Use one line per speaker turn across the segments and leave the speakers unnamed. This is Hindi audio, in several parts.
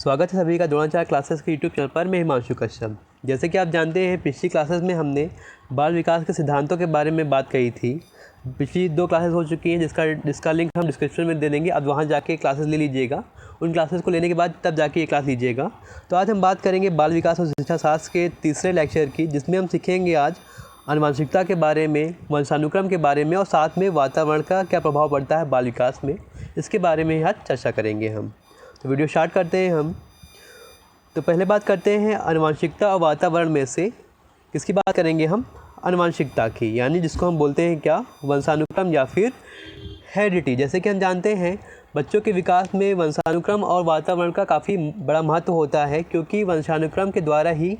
स्वागत है सभी का द्रोणाचार्य क्लासेस के यूट्यूब चैनल पर। मैं हिमांशु कश्यप। जैसे कि आप जानते हैं, पिछली क्लासेस में हमने बाल विकास के सिद्धांतों के बारे में बात कही थी। पिछली 2 क्लासेस हो चुकी हैं जिसका लिंक हम डिस्क्रिप्शन में दे देंगे। आप वहां जाके क्लासेस ले लीजिएगा। उन क्लासेस को लेने के बाद तब जाके ये क्लास लीजिएगा। तो आज हम बात करेंगे बाल विकास और शिक्षा शास्त्र के तीसरे लेक्चर की, जिसमें हम सीखेंगे आज आनुवंशिकता के बारे में, वंशानुक्रम के बारे में और साथ में वातावरण का क्या प्रभाव पड़ता है बाल विकास में, इसके बारे में आज चर्चा करेंगे हम। तो वीडियो स्टार्ट करते हैं हम। तो पहले बात करते हैं आनुवंशिकता और वातावरण में से किसकी बात करेंगे हम? आनुवंशिकता की, यानी जिसको हम बोलते हैं क्या, वंशानुक्रम या फिर हेरिडिटी। जैसे कि हम जानते हैं बच्चों के विकास में वंशानुक्रम और वातावरण का काफ़ी बड़ा महत्व होता है, क्योंकि वंशानुक्रम के द्वारा ही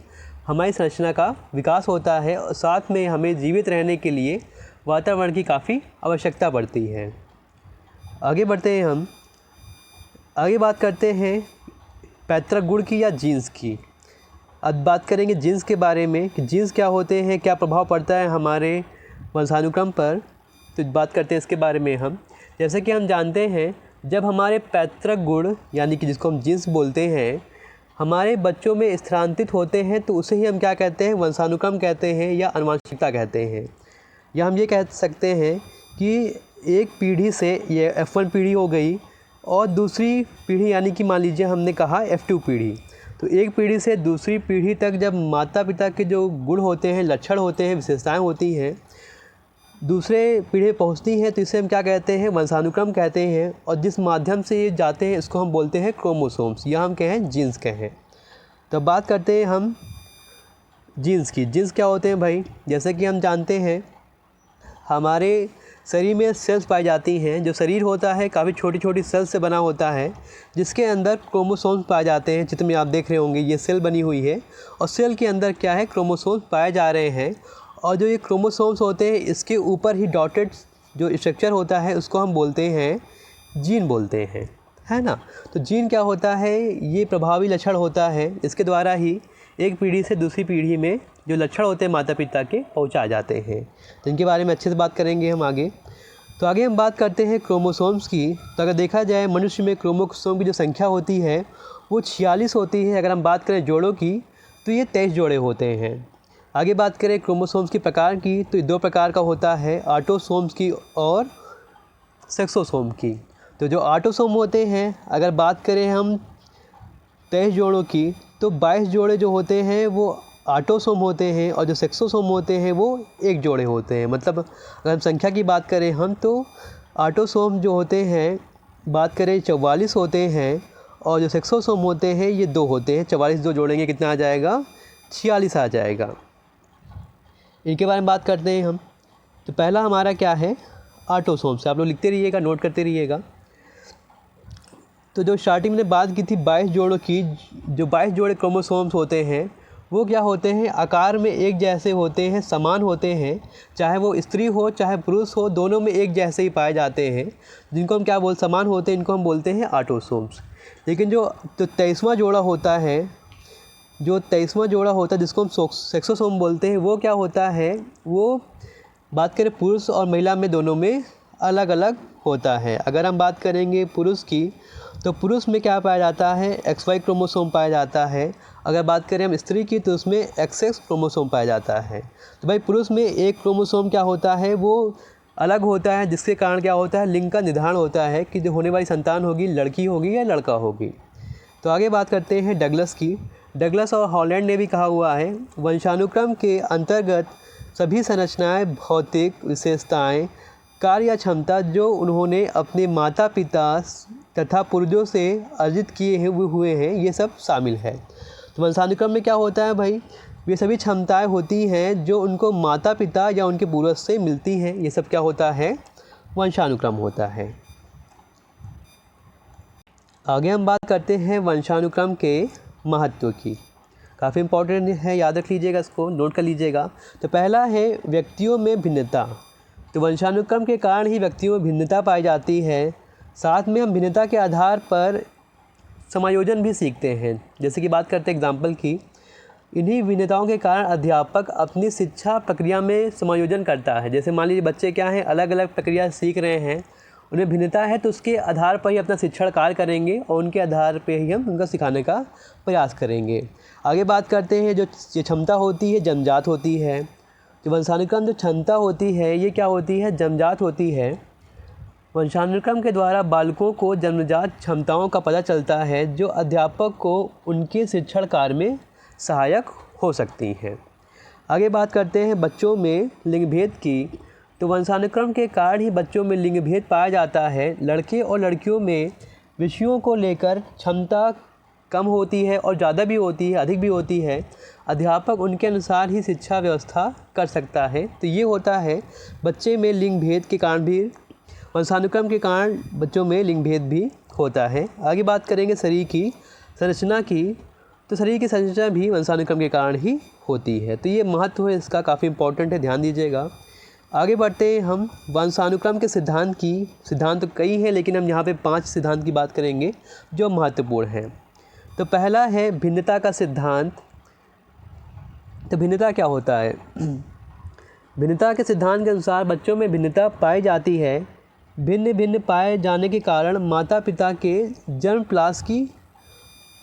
हमारी संरचना का विकास होता है और साथ में हमें जीवित रहने के लिए वातावरण की काफ़ी आवश्यकता पड़ती है। आगे बढ़ते हैं हम। आगे बात करते हैं पैतृक गुण की या जीन्स की। अब बात करेंगे जीन्स के बारे में कि जीन्स क्या होते हैं, क्या प्रभाव पड़ता है हमारे वंशानुक्रम पर। तो बात करते हैं इसके बारे में हम। जैसे कि हम जानते हैं जब हमारे पैतृक गुण यानी कि जिसको हम जीन्स बोलते हैं हमारे बच्चों में स्थानांतरित होते हैं, तो उसे ही हम क्या कहते हैं, वंशानुक्रम कहते हैं या आनुवंशिकता कहते हैं। या हम ये कह सकते हैं कि एक पीढ़ी से ये F1 पीढ़ी हो गई और दूसरी पीढ़ी यानी कि मान लीजिए हमने कहा F2 पीढ़ी। तो एक पीढ़ी से दूसरी पीढ़ी तक जब माता पिता के जो गुण होते हैं, लक्षण होते हैं, विशेषताएं होती हैं, दूसरे पीढ़ी पहुंचती हैं, तो इसे हम क्या कहते हैं, वंशानुक्रम कहते हैं। और जिस माध्यम से ये जाते हैं इसको हम बोलते हैं क्रोमोसोम्स, या हम कहें जीन्स कहें। तो बात करते हैं हम जीन्स की। जीन्स क्या होते हैं भाई? जैसे कि हम जानते हैं हमारे शरीर में सेल्स पाई जाती हैं। जो शरीर होता है काफ़ी छोटी छोटी सेल्स से बना होता है, जिसके अंदर क्रोमोसोम्स पाए जाते हैं। चित्र में आप देख रहे होंगे ये सेल बनी हुई है और सेल के अंदर क्या है, क्रोमोसोम्स पाए जा रहे हैं। और जो ये क्रोमोसोम्स होते हैं इसके ऊपर ही डॉटेड जो स्ट्रक्चर होता है उसको हम बोलते हैं जीन बोलते हैं, है ना। तो जीन क्या होता है, ये प्रभावी लक्षण होता है। इसके द्वारा ही एक पीढ़ी से दूसरी पीढ़ी में जो लक्षण होते हैं माता पिता के पहुंचा जाते हैं। तो इनके बारे में अच्छे से बात करेंगे हम आगे। तो आगे हम बात करते हैं क्रोमोसोम्स की। तो अगर देखा जाए मनुष्य में क्रोमोसोम की जो संख्या होती है वो 46 होती है। अगर हम बात करें जोड़ों की तो ये 23 जोड़े होते हैं। आगे बात करें क्रोमोसोम्स की प्रकार की, तो 2 प्रकार का होता है, ऑटोसोम्स की और सेक्सोसोम की। तो जो ऑटोसोम होते हैं, अगर बात करें हम 23 जोड़ों की, तो 22 जोड़े जो होते हैं वो ऑटोसोम होते हैं और जो सेक्सोसोम होते हैं वो 1 जोड़े होते हैं। मतलब अगर हम संख्या की बात करें हम, तो ऑटोसोम जो होते हैं बात करें 44 होते हैं और जो सेक्सोसोम होते हैं ये 2 होते हैं। 44 2 जोड़ेंगे कितना आ जाएगा, 46 आ जाएगा। इनके बारे में बात करते हैं हम। तो पहला हमारा क्या है, ऑटोसोम से। आप लोग लिखते रहिएगा, नोट करते रहिएगा। तो जो स्टार्टिंग में बात की थी 22 जोड़ों की, जो 22 जोड़े क्रोमोसोम्स होते हैं वो क्या होते हैं, आकार में एक जैसे होते हैं, समान होते हैं। चाहे वो स्त्री हो चाहे पुरुष हो, दोनों में एक जैसे ही पाए जाते हैं। जिनको हम क्या समान होते हैं, इनको हम बोलते हैं ऑटोसोम्स। लेकिन जो 23वां जोड़ा होता है, जो 23वां जोड़ा होता है जिसको हम सेक्सोसोम बोलते हैं, वो क्या होता है, वो बात करें पुरुष और महिला में दोनों में अलग अलग होता है। अगर हम बात करेंगे पुरुष की, तो पुरुष में क्या पाया जाता है, XY क्रोमोसोम पाया जाता है। अगर बात करें हम स्त्री की, तो उसमें XX क्रोमोसोम पाया जाता है। तो भाई पुरुष में एक क्रोमोसोम क्या होता है, वो अलग होता है, जिसके कारण क्या होता है, लिंग का निर्धारण होता है कि जो होने वाली संतान होगी लड़की होगी या लड़का होगी। तो आगे बात करते हैं डगलस की। डगलस और हॉलैंड ने भी कहा हुआ है, वंशानुक्रम के अंतर्गत सभी संरचनाएँ, भौतिक विशेषताएँ, कार्य या क्षमता जो उन्होंने अपने माता पिता तथा पूर्वजों से अर्जित किए हुए हैं, ये सब शामिल है। तो वंशानुक्रम में क्या होता है भाई, ये सभी क्षमताएं होती हैं जो उनको माता पिता या उनके पूर्वज से मिलती हैं। ये सब क्या होता है, वंशानुक्रम होता है। आगे हम बात करते हैं वंशानुक्रम के महत्व की। काफ़ी इम्पोर्टेंट है, याद रख लीजिएगा, इसको नोट कर लीजिएगा। तो पहला है व्यक्तियों में भिन्नता। तो वंशानुक्रम के कारण ही व्यक्तियों में भिन्नता पाई जाती है। साथ में हम भिन्नता के आधार पर समायोजन भी सीखते हैं। जैसे कि बात करते हैं एग्जाम्पल की, इन्हीं भिन्नताओं के कारण अध्यापक अपनी शिक्षा प्रक्रिया में समायोजन करता है। जैसे मान लीजिए बच्चे क्या हैं, अलग अलग प्रक्रिया सीख रहे हैं, उनमें भिन्नता है तो उसके आधार पर ही अपना शिक्षण कार्य करेंगे और उनके आधार पर ही हम उनका सिखाने का प्रयास करेंगे। आगे बात करते हैं जो क्षमता होती है जन्मजात होती है। जो वंशानुक्रम जो क्षमता होती है ये क्या होती है, जन्मजात होती है। वंशानुक्रम के द्वारा बालकों को जन्मजात क्षमताओं का पता चलता है जो अध्यापक को उनके शिक्षण कार्य में सहायक हो सकती हैं। आगे बात करते हैं बच्चों में लिंग भेद की। तो वंशानुक्रम के कारण ही बच्चों में लिंग भेद पाया जाता है। लड़के और लड़कियों में विषयों को लेकर क्षमता कम होती है और ज़्यादा भी होती है, अधिक भी होती है। अध्यापक उनके अनुसार ही शिक्षा व्यवस्था कर सकता है। तो ये होता है बच्चे में लिंग भेद के कारण भी, वंशानुक्रम के कारण बच्चों में लिंग भेद भी होता है। आगे बात करेंगे शरीर की संरचना की। तो शरीर की संरचना भी वंशानुक्रम के कारण ही होती है। तो ये महत्व है इसका, काफ़ी इंपॉर्टेंट है, ध्यान दीजिएगा। आगे बढ़ते हैं हम वंशानुक्रम के सिद्धांत की। सिद्धांत तो कई हैं लेकिन हम यहाँ पे 5 सिद्धांत की बात करेंगे जो महत्वपूर्ण हैं। तो पहला है भिन्नता का सिद्धांत। तो भिन्नता क्या होता है? भिन्नता के सिद्धांत के अनुसार बच्चों में भिन्नता पाई जाती है। भिन्न भिन्न पाए जाने के कारण माता पिता के जन्म प्लास की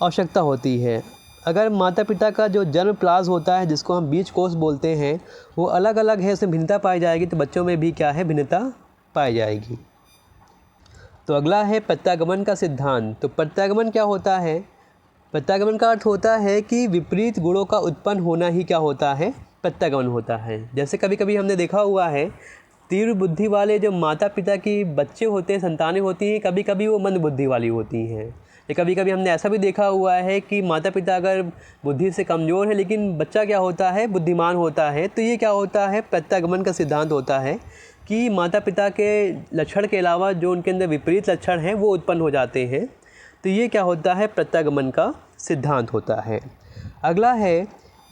आवश्यकता होती है। अगर माता पिता का जो जन्म प्लास होता है जिसको हम बीज कोष बोलते हैं वो अलग अलग है, उसमें भिन्नता पाई जाएगी तो बच्चों में भी क्या है, भिन्नता पाई जाएगी। तो अगला है प्रत्यागमन का सिद्धांत। तो प्रत्यागमन क्या होता है? प्रत्यागमन का अर्थ होता है कि विपरीत गुणों का उत्पन्न होना ही क्या होता है, प्रत्यागमन होता है। जैसे कभी कभी हमने देखा हुआ है तीव्र बुद्धि वाले जो माता पिता की बच्चे होते हैं, संतानें होती हैं, कभी कभी वो मंद बुद्धि वाली होती हैं। या कभी कभी हमने ऐसा भी देखा हुआ है कि माता पिता अगर बुद्धि से कमज़ोर है लेकिन बच्चा क्या होता है, बुद्धिमान होता है। तो ये क्या होता है, प्रत्यागमन का सिद्धांत होता है कि माता पिता के लक्षण के अलावा जो उनके अंदर विपरीत लक्षण हैं वो उत्पन्न हो जाते हैं। तो ये क्या होता है, प्रत्यागमन का सिद्धांत होता है। अगला है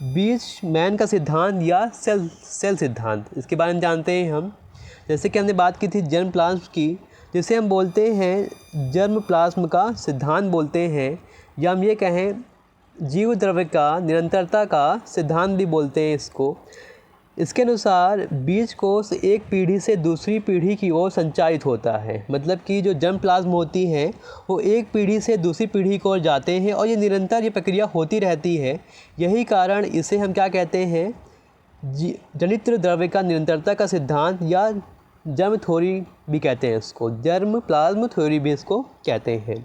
बीजमैन का सिद्धांत या सेल सिद्धांत। इसके बारे में जानते हैं हम। जैसे कि हमने बात की थी जर्म प्लाज्म की, जिसे हम बोलते हैं जर्म प्लाज्म का सिद्धांत बोलते हैं, या हम ये कहें जीव द्रव्य का निरंतरता का सिद्धांत भी बोलते हैं इसको। इसके अनुसार बीज कोष एक पीढ़ी से दूसरी पीढ़ी की ओर संचारित होता है। मतलब कि जो जर्म प्लाज्म होती हैं वो एक पीढ़ी से दूसरी पीढ़ी की ओर जाते हैं और ये निरंतर ये प्रक्रिया होती रहती है। यही कारण इसे हम क्या कहते हैं, जनित्र द्रव्य का निरंतरता का सिद्धांत या जर्म थ्योरी भी कहते हैं इसको, जर्म प्लाज्म थ्योरी भी इसको कहते हैं।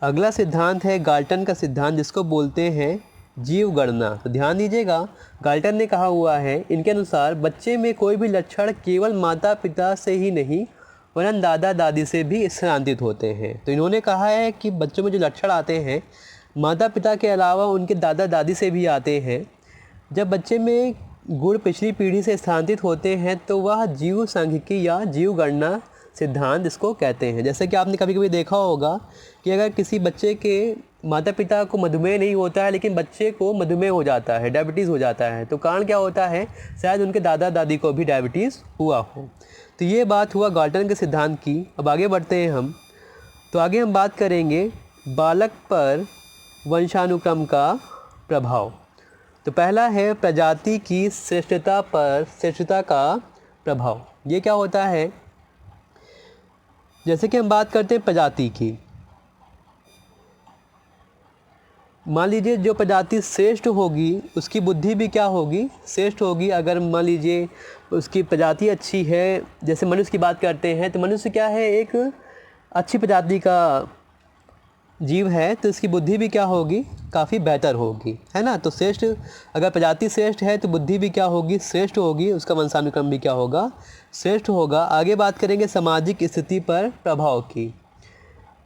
अगला सिद्धांत है गाल्टन का सिद्धांत, जिसको बोलते हैं जीव गणना। तो ध्यान दीजिएगा, गाल्टन ने कहा हुआ है इनके अनुसार बच्चे में कोई भी लक्षण केवल माता पिता से ही नहीं वरन दादा दादी से भी स्थानांतरित होते हैं। तो इन्होंने कहा है कि बच्चों में जो लक्षण आते हैं माता पिता के अलावा उनके दादा दादी से भी आते हैं। जब बच्चे में गुण पिछली पीढ़ी से स्थानांतरित होते हैं तो वह जीव सांख्यिकी या जीव गणना सिद्धांत इसको कहते हैं। जैसे कि आपने कभी कभी देखा होगा कि अगर किसी बच्चे के माता पिता को मधुमेह नहीं होता है लेकिन बच्चे को मधुमेह हो जाता है, डायबिटीज़ हो जाता है, तो कारण क्या होता है, शायद उनके दादा दादी को भी डायबिटीज़ हुआ हो। तो ये बात हुआ गाल्टन के सिद्धांत की। अब आगे बढ़ते हैं हम। तो आगे हम बात करेंगे बालक पर वंशानुक्रम का प्रभाव। तो पहला है प्रजाति की श्रेष्ठता पर श्रेष्ठता का प्रभाव। ये क्या होता है, जैसे कि हम बात करते हैं प्रजाति की। मान लीजिए जो प्रजाति श्रेष्ठ होगी उसकी बुद्धि भी क्या होगी, श्रेष्ठ होगी। अगर मान लीजिए उसकी प्रजाति अच्छी है, जैसे मनुष्य की बात करते हैं तो मनुष्य क्या है, एक अच्छी प्रजाति का जीव है, तो इसकी बुद्धि भी क्या होगी, काफ़ी बेहतर होगी, है ना। तो श्रेष्ठ, अगर प्रजाति श्रेष्ठ है तो बुद्धि भी क्या होगी, श्रेष्ठ होगी, उसका वंशानुक्रम भी क्या होगा, श्रेष्ठ होगा। आगे बात करेंगे सामाजिक स्थिति पर प्रभाव की।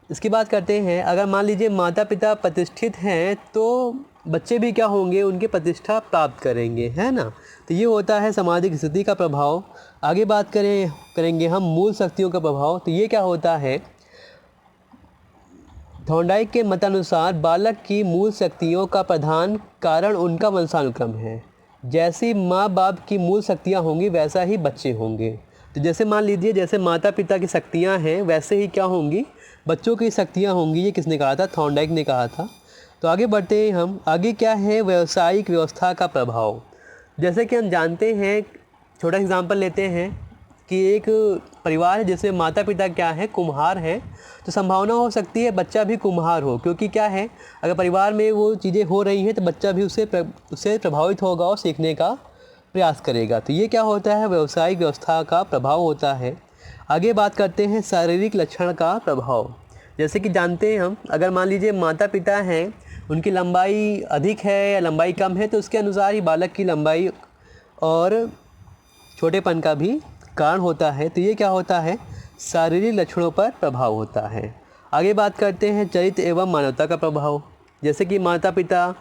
इसकी बात करते हैं, अगर मान लीजिए माता पिता प्रतिष्ठित हैं तो बच्चे भी क्या होंगे, उनके प्रतिष्ठा प्राप्त करेंगे, है ना। तो ये होता है सामाजिक स्थिति का प्रभाव। आगे बात करेंगे हम मूल शक्तियों का प्रभाव। तो ये क्या होता है, थॉर्नडाइक के मतानुसार बालक की मूल शक्तियों का प्रधान कारण उनका वंशानुक्रम है। जैसी माँ बाप की मूल शक्तियाँ होंगी वैसा ही बच्चे होंगे। तो जैसे मान लीजिए जैसे माता पिता की शक्तियाँ हैं वैसे ही क्या होंगी, बच्चों की शक्तियाँ होंगी। ये किसने कहा था, थॉर्नडाइक ने कहा था। तो आगे बढ़ते हैं हम। आगे क्या है, व्यावसायिक व्यवस्था का प्रभाव। जैसे कि हम जानते हैं, छोटा एग्जाम्पल लेते हैं कि एक परिवार है जिसमें माता पिता क्या है, कुम्हार हैं, तो संभावना हो सकती है बच्चा भी कुम्हार हो, क्योंकि क्या है, अगर परिवार में वो चीज़ें हो रही हैं तो बच्चा भी उससे प्रभावित होगा और सीखने का प्रयास करेगा। तो ये क्या होता है, व्यावसायिक व्यवस्था का प्रभाव होता है। आगे बात करते हैं शारीरिक लक्षण का प्रभाव। जैसे कि जानते हैं हम, अगर मान लीजिए माता पिता हैं, उनकी लंबाई अधिक है या लंबाई कम है, तो उसके अनुसार ही बालक की लंबाई और छोटेपन का भी कारण होता है। तो ये क्या होता है, शारीरिक लक्षणों पर प्रभाव होता है। आगे बात करते हैं चरित्र एवं मानवता का प्रभाव। जैसे कि माता पिता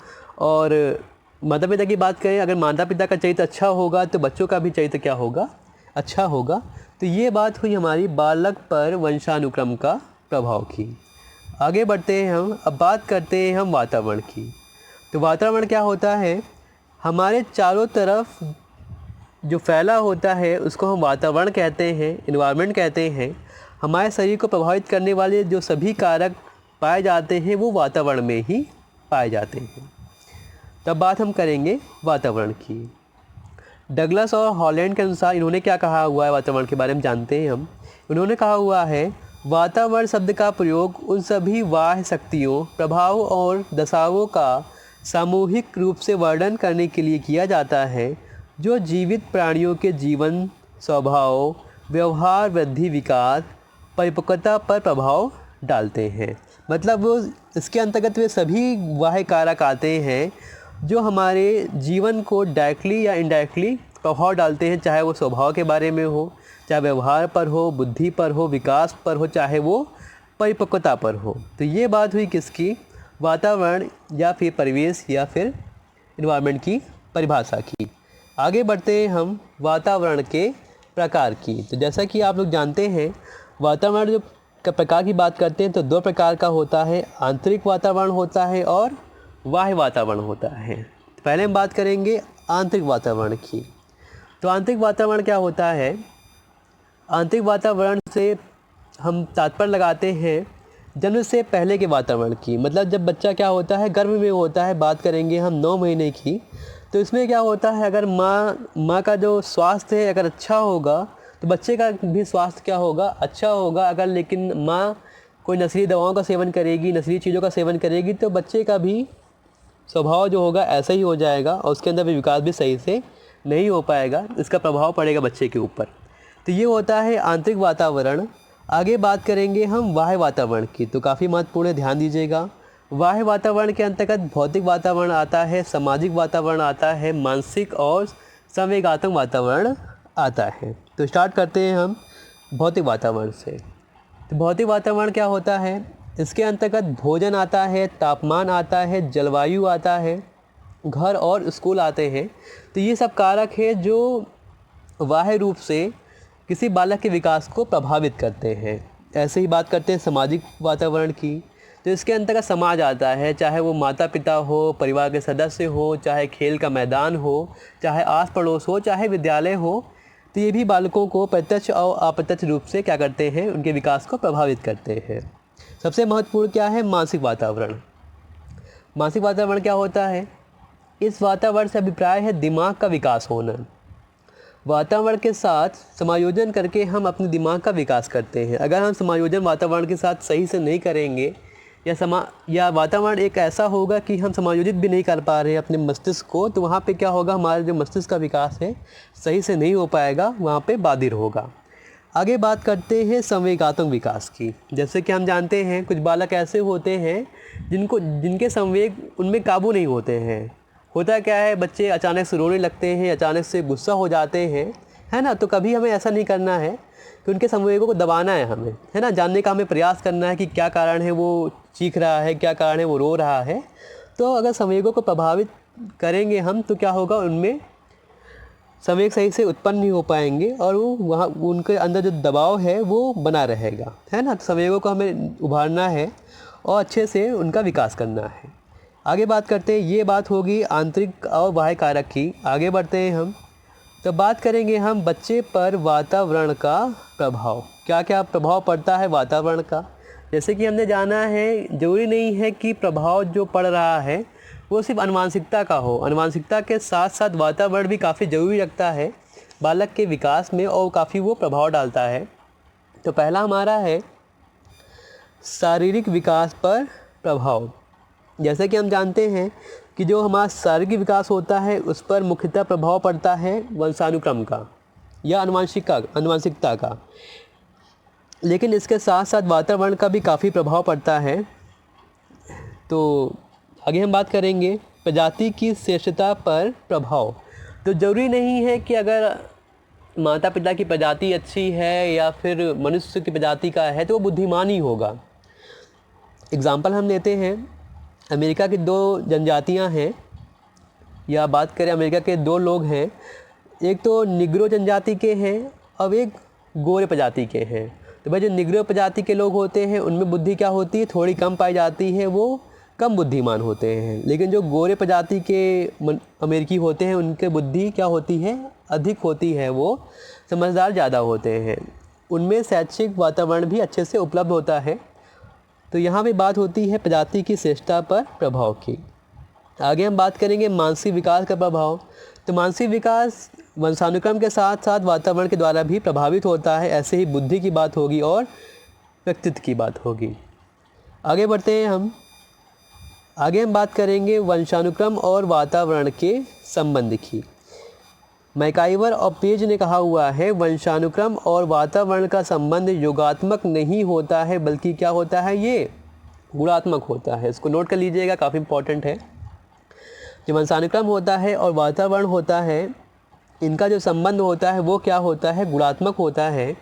की बात करें, अगर माता पिता का चरित्र अच्छा होगा तो बच्चों का भी चरित्र क्या होगा, अच्छा होगा। तो ये बात हुई हमारी बालक पर वंशानुक्रम का प्रभाव की। आगे बढ़ते हैं हम, अब बात करते हैं हम वातावरण की। तो वातावरण क्या होता है, हमारे चारों तरफ जो फैला होता है उसको हम वातावरण कहते हैं, इन्वायरमेंट कहते हैं। हमारे शरीर को प्रभावित करने वाले जो सभी कारक पाए जाते हैं वो वातावरण में ही पाए जाते हैं। तब बात हम करेंगे वातावरण की। डगलस और हॉलैंड के अनुसार इन्होंने क्या कहा हुआ है वातावरण के बारे में जानते हैं हम। उन्होंने कहा हुआ है, वातावरण शब्द का प्रयोग उन सभी बाह्य शक्तियों, प्रभाव और दशाओं का सामूहिक रूप से वर्णन करने के लिए किया जाता है जो जीवित प्राणियों के जीवन, स्वभाव, व्यवहार, वृद्धि, विकास, परिपक्वता पर प्रभाव डालते हैं। मतलब वो इसके अंतर्गत वे सभी बाह्य कारक आते हैं जो हमारे जीवन को डायरेक्टली या इनडायरेक्टली प्रभाव डालते हैं, चाहे वो स्वभाव के बारे में हो, चाहे व्यवहार पर हो, बुद्धि पर हो, विकास पर हो, चाहे वो परिपक्वता पर हो। तो ये बात हुई किसकी, वातावरण या फिर परिवेश या फिर इन्वायरमेंट की परिभाषा की। आगे बढ़ते हैं हम वातावरण के प्रकार की। तो जैसा कि आप लोग जानते हैं, वातावरण जो प्रकार की बात करते हैं तो दो प्रकार का होता है, आंतरिक वातावरण होता है और बाह्य वातावरण होता है। पहले हम बात करेंगे आंतरिक वातावरण की। तो आंतरिक वातावरण क्या होता है, आंतरिक वातावरण से हम तात्पर्य लगाते हैं जन्म से पहले के वातावरण की। मतलब जब बच्चा क्या होता है, गर्भ में होता है, बात करेंगे हम 9 महीने की। तो इसमें क्या होता है, अगर माँ का जो स्वास्थ्य है अगर अच्छा होगा तो बच्चे का भी स्वास्थ्य क्या होगा, अच्छा होगा। अगर लेकिन माँ कोई नशीली दवाओं का सेवन करेगी, नशीली चीज़ों का सेवन करेगी, तो बच्चे का भी स्वभाव जो होगा ऐसा ही हो जाएगा और उसके अंदर भी विकास भी सही से नहीं हो पाएगा, इसका प्रभाव पड़ेगा बच्चे के ऊपर। तो ये होता है आंतरिक वातावरण। आगे बात करेंगे हम बाह्य वातावरण की। तो काफ़ी महत्वपूर्ण है, ध्यान दीजिएगा। बाह्य वातावरण के अंतर्गत भौतिक वातावरण आता है, सामाजिक वातावरण आता है, मानसिक और संवेगात्मक वातावरण आता है। तो स्टार्ट करते हैं हम भौतिक वातावरण से। तो भौतिक वातावरण क्या होता है, इसके अंतर्गत भोजन आता है, तापमान आता है, जलवायु आता है, घर और स्कूल आते हैं। तो ये सब कारक है जो बाह्य रूप से किसी बालक के विकास को प्रभावित करते हैं। ऐसे ही बात करते हैं सामाजिक वातावरण की। तो इसके अंतर्गत समाज आता है, चाहे वो माता पिता हो, परिवार के सदस्य हो, चाहे खेल का मैदान हो, चाहे आस पड़ोस हो, चाहे विद्यालय हो। तो ये भी बालकों को प्रत्यक्ष और अप्रत्यक्ष रूप से क्या करते हैं, उनके विकास को प्रभावित करते हैं। सबसे महत्वपूर्ण क्या है, मानसिक वातावरण। मानसिक वातावरण क्या होता है, इस वातावरण से अभिप्राय है दिमाग का विकास होना। वातावरण के साथ समायोजन करके हम अपने दिमाग का विकास करते हैं। अगर हम समायोजन वातावरण के साथ सही से नहीं करेंगे या वातावरण एक ऐसा होगा कि हम समायोजित भी नहीं कर पा रहे हैं अपने मस्तिष्क को, तो वहाँ पे क्या होगा, हमारा जो मस्तिष्क का विकास है सही से नहीं हो पाएगा, वहाँ पे बाधिर होगा। आगे बात करते हैं संवेगात्मक विकास की। जैसे कि हम जानते हैं कुछ बालक ऐसे होते हैं जिनके संवेग उनमें काबू नहीं होते हैं। होता क्या है, बच्चे अचानक से रोने लगते हैं, अचानक से गुस्सा हो जाते हैं, है ना। तो कभी हमें ऐसा नहीं करना है कि उनके संवेगों को दबाना है हमें, है ना। जानने का हमें प्रयास करना है कि क्या कारण है वो चीख रहा है, क्या कारण है वो रो रहा है। तो अगर संवेगों को प्रभावित करेंगे हम तो क्या होगा, उनमें संवेग सही से उत्पन्न नहीं हो पाएंगे और वो वहाँ उनके अंदर जो दबाव है वो बना रहेगा, है ना। तो संवेगों को हमें उभारना है और अच्छे से उनका विकास करना है। आगे बात करते हैं, ये बात होगी आंतरिक और बाह्य कारक की। आगे बढ़ते हैं हम, तो बात करेंगे हम बच्चे पर वातावरण का प्रभाव। क्या क्या प्रभाव पड़ता है वातावरण का। जैसे कि हमने जाना है, ज़रूरी नहीं है कि प्रभाव जो पड़ रहा है वो सिर्फ अनुवांशिकता का हो। अनुवांशिकता के साथ साथ वातावरण भी काफ़ी ज़रूरी रखता है। बालक के विकास में और काफ़ी वो प्रभाव डालता है। तो पहला हमारा है शारीरिक विकास पर प्रभाव। जैसे कि हम जानते हैं कि जो हमारा शारीरिक विकास होता है उस पर मुख्यतः प्रभाव पड़ता है वंशानुक्रम का या आनुवंशिकता का, लेकिन इसके साथ साथ वातावरण का भी काफ़ी प्रभाव पड़ता है। तो आगे हम बात करेंगे प्रजाति की श्रेष्ठता पर प्रभाव। तो ज़रूरी नहीं है कि अगर माता पिता की प्रजाति अच्छी है या फिर मनुष्य की प्रजाति का है तो वो बुद्धिमान ही होगा। एग्ज़ाम्पल हम लेते हैं, अमेरिका की 2 जनजातियां हैं, या बात करें अमेरिका के 2 लोग हैं, एक तो निग्रो जनजाति के हैं और एक गोरे प्रजाति के हैं। तो भाई जो निग्रो प्रजाति के लोग होते हैं उनमें बुद्धि क्या होती है, थोड़ी कम पाई जाती है, वो कम बुद्धिमान होते हैं। लेकिन जो गोरे प्रजाति के अमेरिकी होते हैं उनके बुद्धि क्या होती है, अधिक होती है, वो समझदार ज़्यादा होते हैं, उनमें शैक्षिक वातावरण भी अच्छे से उपलब्ध होता है। तो यहाँ पे बात होती है प्रजाति की श्रेष्ठता पर प्रभाव की। आगे हम बात करेंगे मानसिक विकास का प्रभाव। तो मानसिक विकास वंशानुक्रम के साथ साथ वातावरण के द्वारा भी प्रभावित होता है। ऐसे ही बुद्धि की बात होगी और व्यक्तित्व की बात होगी। आगे बढ़ते हैं हम बात करेंगे वंशानुक्रम और वातावरण के संबंध की। मैकाइवर और पेज ने कहा हुआ है वंशानुक्रम और वातावरण का संबंध योगात्मक नहीं होता है बल्कि क्या होता है, ये गुणात्मक होता है। इसको नोट कर लीजिएगा, काफ़ी इंपॉर्टेंट है। जो वंशानुक्रम होता है और वातावरण होता है, इनका जो संबंध होता है वो क्या होता है, गुणात्मक होता है।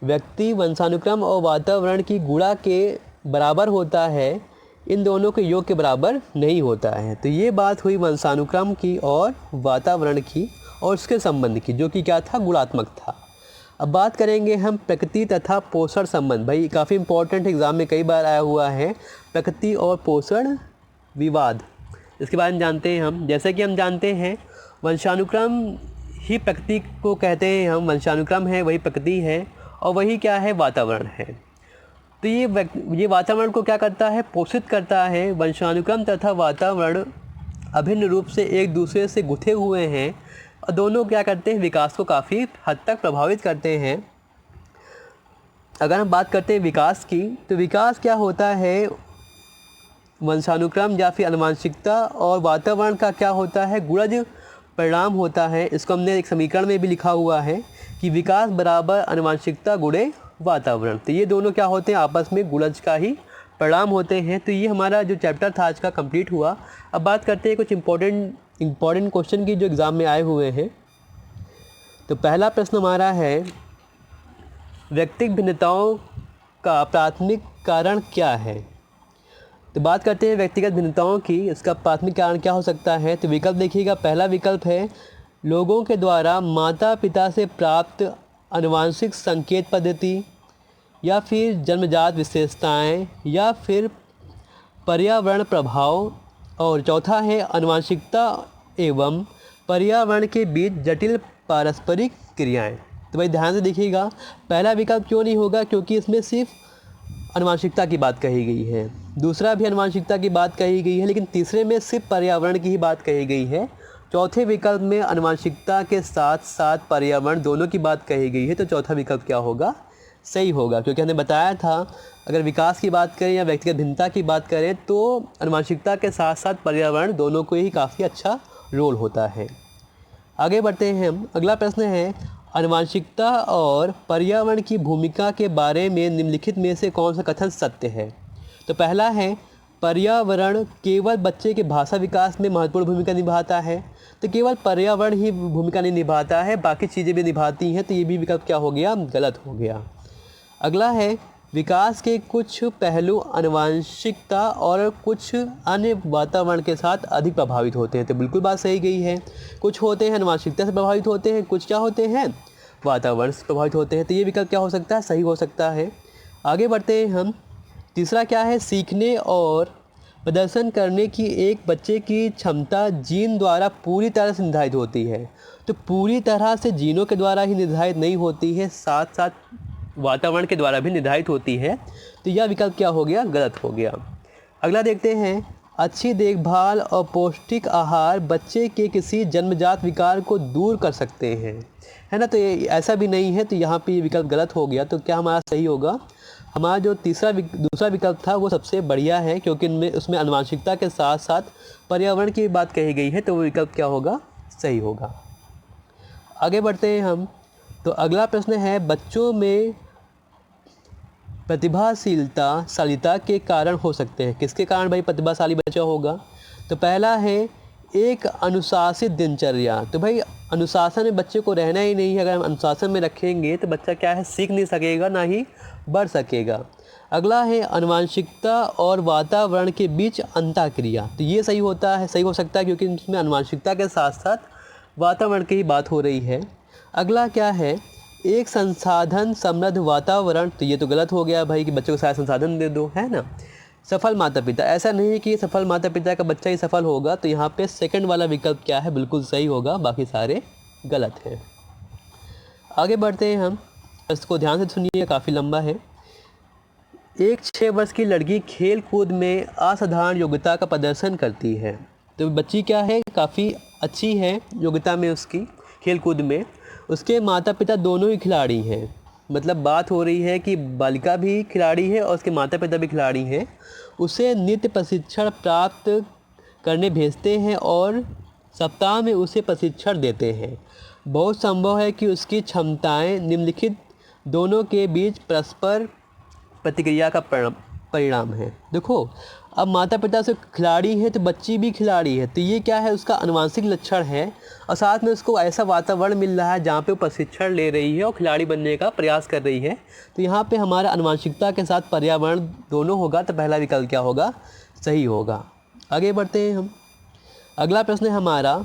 व्यक्ति वंशानुक्रम और वातावरण की गुणा के बराबर होता है, इन दोनों के योग के बराबर नहीं होता है। तो ये बात हुई वंशानुक्रम की और वातावरण की और उसके संबंध की, जो कि क्या था, गुणात्मक था। अब बात करेंगे हम प्रकृति तथा पोषण संबंध। भाई काफ़ी इंपॉर्टेंट एग्जाम में कई बार आया हुआ है प्रकृति और पोषण विवाद। इसके बारे में जानते हैं हम। जैसे कि हम जानते हैं वंशानुक्रम ही प्रकृति को कहते हैं हम, वंशानुक्रम है वही प्रकृति है और वही क्या है, वातावरण है। तो ये वातावरण को क्या करता है, पोषित करता है। वंशानुक्रम तथा वातावरण अभिन्न रूप से एक दूसरे से गुथे हुए हैं और दोनों क्या करते हैं, विकास को काफ़ी हद तक प्रभावित करते हैं। अगर हम बात करते हैं विकास की, तो विकास क्या होता है, वंशानुक्रम या फिर आनुवंशिकता और वातावरण का क्या होता है, गुणज परिणाम होता है। इसको हमने एक समीकरण में भी लिखा हुआ है कि विकास बराबर आनुवंशिकता गुणे वातावरण। तो ये दोनों क्या होते हैं, आपस में गुणज का ही परिणाम होते हैं। तो ये हमारा जो चैप्टर था आज का कंप्लीट हुआ। अब बात करते हैं कुछ इम्पोर्टेंट क्वेश्चन की जो एग्ज़ाम में आए हुए हैं। तो पहला प्रश्न हमारा है, व्यक्तिगत भिन्नताओं का प्राथमिक कारण क्या है। तो बात करते हैं व्यक्तिगत भिन्नताओं की, इसका प्राथमिक कारण क्या हो सकता है। तो विकल्प देखिएगा, पहला विकल्प है लोगों के द्वारा माता पिता से प्राप्त आनुवांशिक संकेत पद्धति, या फिर जन्मजात विशेषताएं, या फिर पर्यावरण प्रभाव, और चौथा है आनुवांशिकता एवं पर्यावरण के बीच जटिल पारस्परिक क्रियाएं। तो भाई ध्यान से देखिएगा, पहला विकल्प क्यों नहीं होगा, क्योंकि इसमें सिर्फ आनुवांशिकता की बात कही गई है। दूसरा भी आनुवांशिकता की बात कही गई है, लेकिन तीसरे में सिर्फ पर्यावरण की ही बात कही गई है। चौथे विकल्प में आनुवांशिकता के साथ साथ पर्यावरण दोनों की बात कही गई है। तो चौथा विकल्प क्या होगा, सही होगा, क्योंकि हमने बताया था अगर विकास की बात करें या व्यक्तिगत भिन्नता की बात करें तो आनुवांशिकता के साथ साथ पर्यावरण दोनों को ही काफ़ी अच्छा रोल होता है। आगे बढ़ते हैं हम। अगला प्रश्न है, आनुवांशिकता और पर्यावरण की भूमिका के बारे में निम्नलिखित में से कौन सा कथन सत्य है। तो पहला है, पर्यावरण केवल बच्चे के भाषा विकास में महत्वपूर्ण भूमिका निभाता है। तो केवल पर्यावरण ही भूमिका नहीं निभाता है, बाकी चीज़ें भी निभाती हैं। तो ये भी विकल्प क्या हो गया, गलत हो गया। अगला है, विकास के कुछ पहलू आनुवांशिकता और कुछ अन्य वातावरण के साथ अधिक प्रभावित होते हैं। तो बिल्कुल बात सही गई है, कुछ होते हैं आनुवांशिकता से प्रभावित होते हैं, कुछ क्या होते हैं, वातावरण से प्रभावित होते हैं। तो ये विकल्प क्या हो सकता है, सही हो सकता है। आगे बढ़ते हैं हम। तीसरा क्या है, सीखने और प्रदर्शन करने की एक बच्चे की क्षमता जीन द्वारा पूरी तरह से निर्धारित होती है। तो पूरी तरह से जीनों के द्वारा ही निर्धारित नहीं होती है, साथ साथ वातावरण के द्वारा भी निर्धारित होती है। तो यह विकल्प क्या हो गया, गलत हो गया। अगला देखते हैं, अच्छी देखभाल और पौष्टिक आहार बच्चे के किसी जन्मजात विकार को दूर कर सकते हैं, है ना। तो ये ऐसा भी नहीं है, तो यहाँ पे ये विकल्प गलत हो गया। तो क्या हमारा सही होगा? हमारा जो दूसरा विकल्प था वो सबसे बढ़िया है, क्योंकि इनमें उसमें आनुवंशिकता के साथ साथ पर्यावरण की बात कही गई है, तो वो विकल्प क्या होगा? सही होगा। आगे बढ़ते हैं हम। तो अगला प्रश्न है, बच्चों में प्रतिभाशालिता के कारण हो सकते हैं। किसके कारण भाई प्रतिभाशाली बच्चा होगा? तो पहला है एक अनुशासित दिनचर्या। तो भाई अनुशासन में बच्चे को रहना ही नहीं है। अगर हम अनुशासन में रखेंगे तो बच्चा क्या है, सीख नहीं सकेगा, ना ही बढ़ सकेगा। अगला है आनुवंशिकता और वातावरण के बीच अंतःक्रिया। तो ये सही हो सकता है, क्योंकि इसमें आनुवंशिकता के साथ साथ वातावरण की ही बात हो रही है। अगला क्या है, एक संसाधन समृद्ध वातावरण। तो ये तो गलत हो गया भाई कि बच्चों को सारे संसाधन दे दो, है ना। सफल माता पिता, ऐसा नहीं है कि सफल माता पिता का बच्चा ही सफल होगा। तो यहाँ पे सेकंड वाला विकल्प क्या है, बिल्कुल सही होगा, बाकी सारे गलत हैं। आगे बढ़ते हैं हम, इसको ध्यान से सुनिए, काफ़ी लंबा है। एक 6 वर्ष की लड़की खेल कूद में असाधारण योग्यता का प्रदर्शन करती है। तो बच्ची क्या है, काफ़ी अच्छी है योग्यता में उसकी, खेल कूद में। उसके माता पिता दोनों ही खिलाड़ी हैं। मतलब बात हो रही है कि बालिका भी खिलाड़ी है और उसके माता पिता भी खिलाड़ी हैं। उसे नित्य प्रशिक्षण प्राप्त करने भेजते हैं और सप्ताह में उसे प्रशिक्षण देते हैं। बहुत संभव है कि उसकी क्षमताएं निम्नलिखित दोनों के बीच परस्पर प्रतिक्रिया का परिणाम है। देखो, अब माता पिता से खिलाड़ी है तो बच्ची भी खिलाड़ी है, तो ये क्या है, उसका आनुवंशिक लक्षण है। और साथ में उसको ऐसा वातावरण मिल रहा है जहाँ पे वो प्रशिक्षण ले रही है और खिलाड़ी बनने का प्रयास कर रही है। तो यहाँ पे हमारा आनुवंशिकता के साथ पर्यावरण दोनों होगा, तो पहला विकल्प क्या होगा, सही होगा। आगे बढ़ते हैं हम। अगला प्रश्न है हमारा,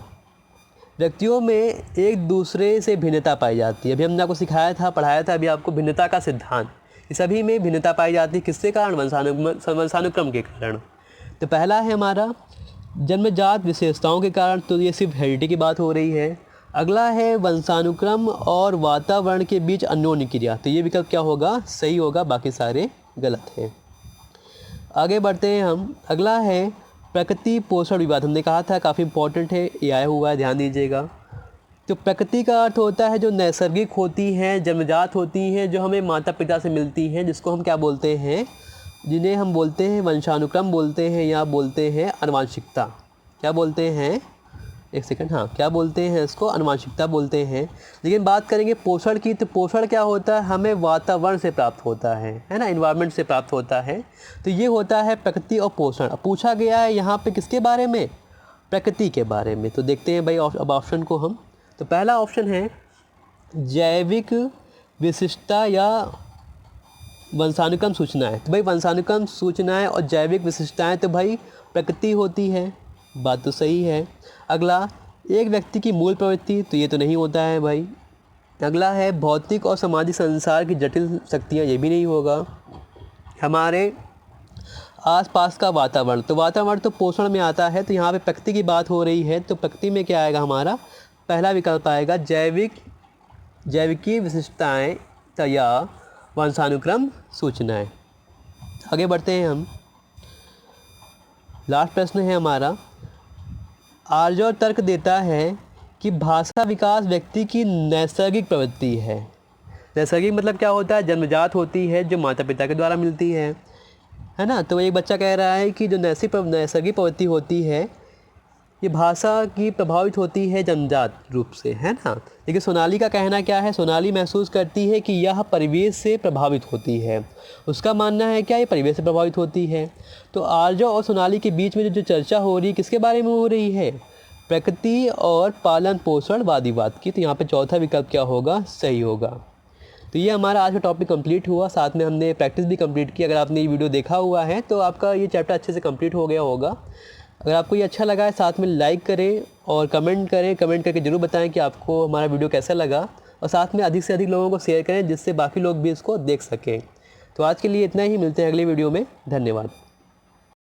व्यक्तियों में एक दूसरे से भिन्नता पाई जाती है। अभी हमने आपको सिखाया था, पढ़ाया था अभी आपको भिन्नता का सिद्धांत। सभी में भिन्नता पाई जाती है, किसके कारण? वंशानुक्रम के कारण। तो पहला है हमारा जन्मजात विशेषताओं के कारण। तो ये सिर्फ हेरिडिटी की बात हो रही है। अगला है वंशानुक्रम और वातावरण के बीच अन्योन्य क्रिया। तो ये विकल्प क्या होगा, सही होगा, बाकी सारे गलत हैं। आगे बढ़ते हैं हम। अगला है प्रकृति पोषण विवाद। हमने कहा था काफ़ी इंपॉर्टेंट है, ये आया हुआ है, ध्यान दीजिएगा। तो प्रकृति का अर्थ होता है जो नैसर्गिक होती हैं, जन्मजात होती हैं, जो हमें माता पिता से मिलती हैं, जिसको हम क्या बोलते हैं, जिन्हें हम बोलते हैं वंशानुक्रम बोलते हैं, या बोलते हैं आनुवंशिकता। क्या बोलते हैं, एक सेकंड, हाँ, क्या बोलते हैं इसको, आनुवंशिकता बोलते हैं। लेकिन बात करेंगे पोषण की, तो पोषण क्या होता है, हमें वातावरण से प्राप्त होता है ना, इन्वायरमेंट से प्राप्त होता है। तो ये होता है प्रकृति और पोषण। अब पूछा गया है यहाँ पे किसके बारे में, प्रकृति के बारे में। तो देखते हैं भाई अब ऑप्शन को हम। तो पहला ऑप्शन है जैविक विशिष्टता या वंशानुक्रम सूचनाएं। तो भाई वंशानुक्रम सूचनाएं और जैविक विशिष्टताएं तो भाई प्रकृति होती है, बात तो सही है। अगला एक व्यक्ति की मूल प्रवृत्ति, तो ये तो नहीं होता है भाई। अगला है भौतिक और सामाजिक संसार की जटिल शक्तियाँ, ये भी नहीं होगा। हमारे आसपास का वातावरण, तो वातावरण तो पोषण में आता है, तो यहाँ पे प्रकृति की बात हो रही है, तो प्रकृति में क्या आएगा, हमारा पहला विकल्प आएगा जैविकी विशिष्टताएं या वंशानुक्रम सूचनाएं। आगे बढ़ते हैं हम। लास्ट प्रश्न है हमारा, आर्य तर्क देता है कि भाषा विकास व्यक्ति की नैसर्गिक प्रवृत्ति है। नैसर्गिक मतलब क्या होता है, जन्मजात होती है, जो माता पिता के द्वारा मिलती है ना। तो एक बच्चा कह रहा है कि जो नैसर्गिक प्रवृत्ति होती है, ये भाषा की प्रभावित होती है जन्मजात रूप से, है ना। लेकिन सोनाली का कहना क्या है, सोनाली महसूस करती है कि यह परिवेश से प्रभावित होती है। उसका मानना है क्या, ये परिवेश से प्रभावित होती है। तो आर्य और सोनाली के बीच में जो चर्चा हो रही है, किसके बारे में हो रही है, प्रकृति और पालन पोषण वादीवाद की। तो यहाँ पे चौथा विकल्प क्या होगा, सही होगा। तो ये हमारा आज का टॉपिक कंप्लीट हुआ, साथ में हमने प्रैक्टिस भी कंप्लीट की। अगर आपने ये वीडियो देखा हुआ है तो आपका ये चैप्टर अच्छे से कंप्लीट हो गया होगा। अगर आपको ये अच्छा लगा है, साथ में लाइक करें और कमेंट करें, कमेंट करके ज़रूर बताएं कि आपको हमारा वीडियो कैसा लगा, और साथ में अधिक से अधिक लोगों को शेयर करें जिससे बाकी लोग भी इसको देख सकें। तो आज के लिए इतना ही, मिलते हैं अगली वीडियो में। धन्यवाद।